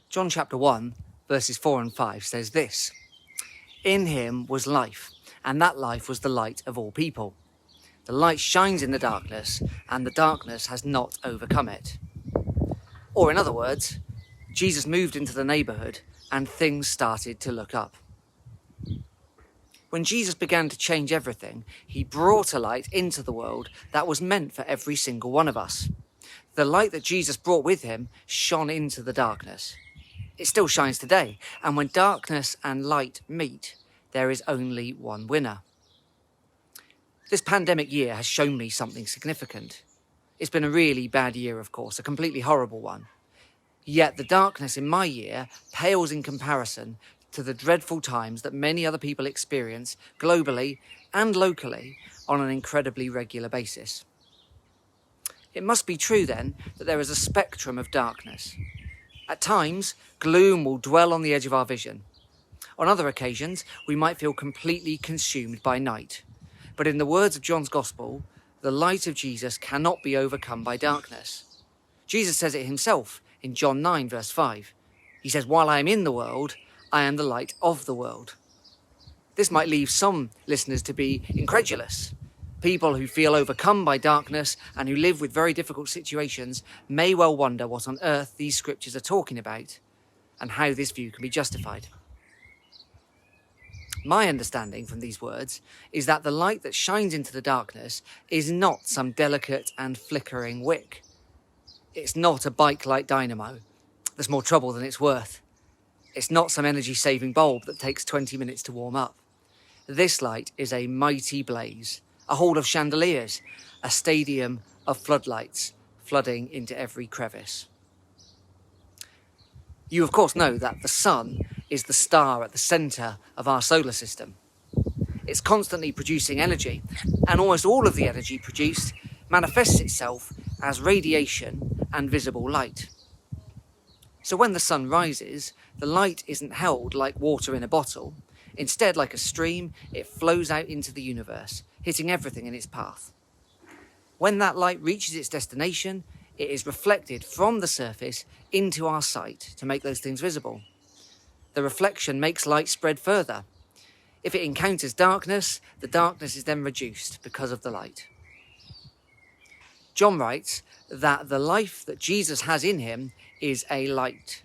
John chapter 1, verses 4 and 5 says this: "In him was life, and that life was the light of all people. The light shines in the darkness, and the darkness has not overcome it." Or in other words, Jesus moved into the neighbourhood and things started to look up. When Jesus began to change everything, he brought a light into the world that was meant for every single one of us. The light that Jesus brought with him shone into the darkness. It still shines today, and when darkness and light meet, there is only one winner. This pandemic year has shown me something significant. It's been a really bad year, of course, a completely horrible one. Yet the darkness in my year pales in comparison to the dreadful times that many other people experience globally and locally on an incredibly regular basis. It must be true then that there is a spectrum of darkness. At times, gloom will dwell on the edge of our vision. On other occasions, we might feel completely consumed by night. But in the words of John's Gospel, the light of Jesus cannot be overcome by darkness. Jesus says it himself in John 9, verse 5. He says, "While I am in the world, I am the light of the world." This might leave some listeners to be incredulous. People who feel overcome by darkness and who live with very difficult situations may well wonder what on earth these scriptures are talking about and how this view can be justified. My understanding from these words is that the light that shines into the darkness is not some delicate and flickering wick. It's not a bike-like dynamo that's more trouble than it's worth. It's not some energy-saving bulb that takes 20 minutes to warm up. This light is a mighty blaze, a hall of chandeliers, a stadium of floodlights flooding into every crevice. You of course know that the sun is the star at the centre of our solar system. It's constantly producing energy, and almost all of the energy produced manifests itself as radiation and visible light. So when the sun rises, the light isn't held like water in a bottle. Instead, like a stream, it flows out into the universe, hitting everything in its path. When that light reaches its destination, it is reflected from the surface into our sight to make those things visible. The reflection makes light spread further. If it encounters darkness, the darkness is then reduced because of the light. John writes that the life that Jesus has in him is a light.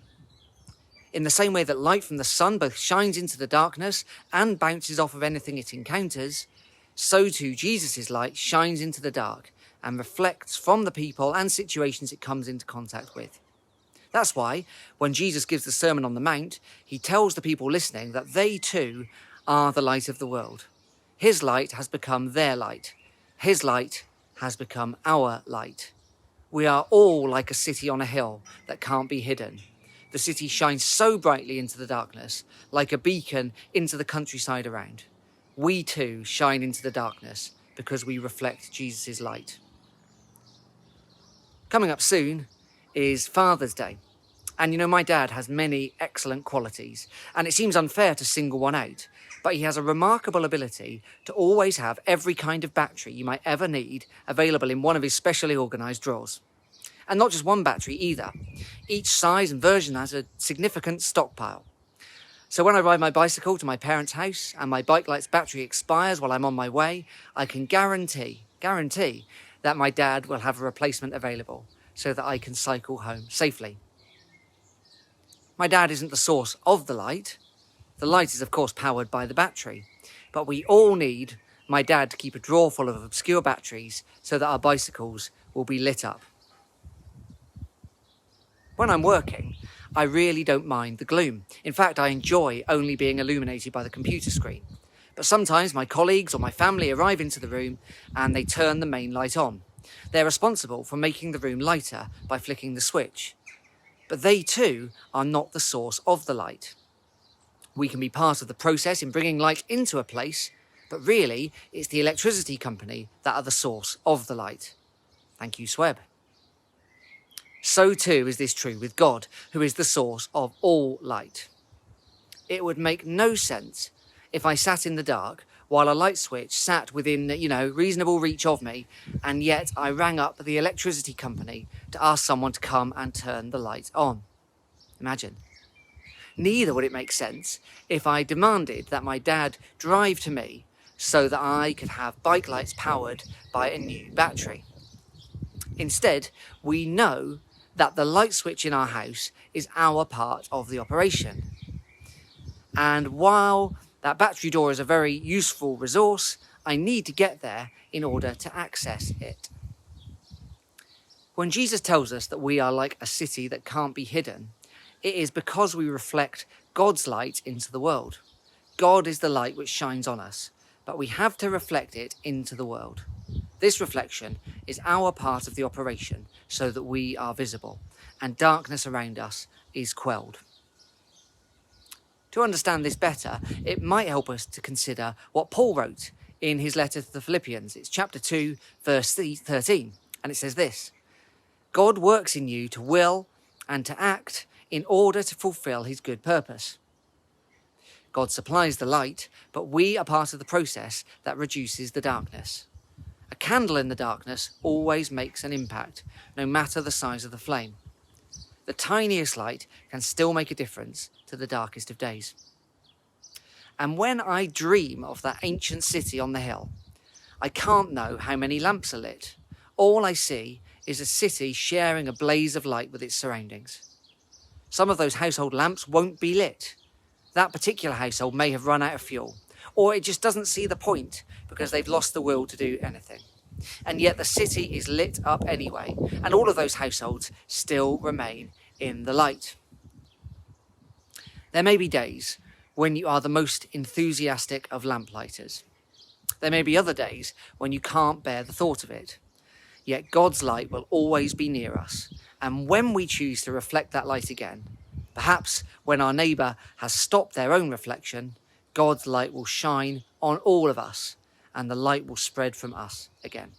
In the same way that light from the sun both shines into the darkness and bounces off of anything it encounters, so too Jesus' light shines into the dark and reflects from the people and situations it comes into contact with. That's why, when Jesus gives the Sermon on the Mount, he tells the people listening that they too are the light of the world. His light has become their light. His light has become our light. We are all like a city on a hill that can't be hidden. The city shines so brightly into the darkness, like a beacon into the countryside around. We too shine into the darkness because we reflect Jesus' light. Coming up soon is Father's Day. And you know, my dad has many excellent qualities, and it seems unfair to single one out, but he has a remarkable ability to always have every kind of battery you might ever need available in one of his specially organised drawers. And not just one battery either. Each size and version has a significant stockpile. So when I ride my bicycle to my parents' house and my bike light's battery expires while I'm on my way, I can guarantee that my dad will have a replacement available so that I can cycle home safely. My dad isn't the source of the light. The light is of course powered by the battery, but we all need my dad to keep a drawer full of obscure batteries so that our bicycles will be lit up. When I'm working, I really don't mind the gloom. In fact, I enjoy only being illuminated by the computer screen. But sometimes my colleagues or my family arrive into the room and they turn the main light on. They're responsible for making the room lighter by flicking the switch. But they too are not the source of the light. We can be part of the process in bringing light into a place, but really it's the electricity company that are the source of the light. Thank you, Sweb. So too is this true with God, who is the source of all light. It would make no sense if I sat in the dark while a light switch sat within, reasonable reach of me, and yet I rang up the electricity company to ask someone to come and turn the light on. Imagine. Neither would it make sense if I demanded that my dad drive to me so that I could have bike lights powered by a new battery. Instead, we know that the light switch in our house is our part of the operation. And while that battery door is a very useful resource, I need to get there in order to access it. When Jesus tells us that we are like a city that can't be hidden, it is because we reflect God's light into the world. God is the light which shines on us, but we have to reflect it into the world. This reflection is our part of the operation so that we are visible and darkness around us is quelled. To understand this better, it might help us to consider what Paul wrote in his letter to the Philippians. It's chapter 2, verse 13, and it says this: God works in you to will and to act in order to fulfill his good purpose. God supplies the light, but we are part of the process that reduces the darkness. A candle in the darkness always makes an impact, no matter the size of the flame. The tiniest light can still make a difference to the darkest of days. And when I dream of that ancient city on the hill, I can't know how many lamps are lit. All I see is a city sharing a blaze of light with its surroundings. Some of those household lamps won't be lit. That particular household may have run out of fuel, or it just doesn't see the point because they've lost the will to do anything. And yet the city is lit up anyway, and all of those households still remain in the light. There may be days when you are the most enthusiastic of lamplighters. There may be other days when you can't bear the thought of it. Yet God's light will always be near us, and when we choose to reflect that light again, perhaps when our neighbour has stopped their own reflection, God's light will shine on all of us, and the light will spread from us again.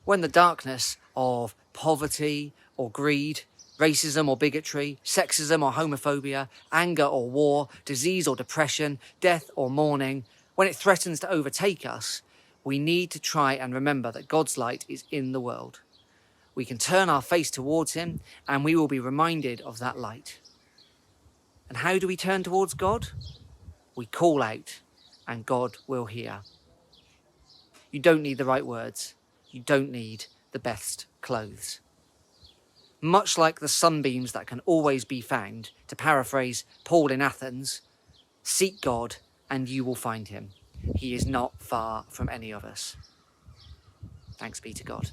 When the darkness of poverty or greed, racism or bigotry, sexism or homophobia, anger or war, disease or depression, death or mourning, when it threatens to overtake us, we need to try and remember that God's light is in the world. We can turn our face towards him and we will be reminded of that light. And how do we turn towards God? We call out and God will hear. You don't need the right words. You don't need the best clothes. Much like the sunbeams that can always be found, to paraphrase Paul in Athens, seek God and you will find him. He is not far from any of us. Thanks be to God.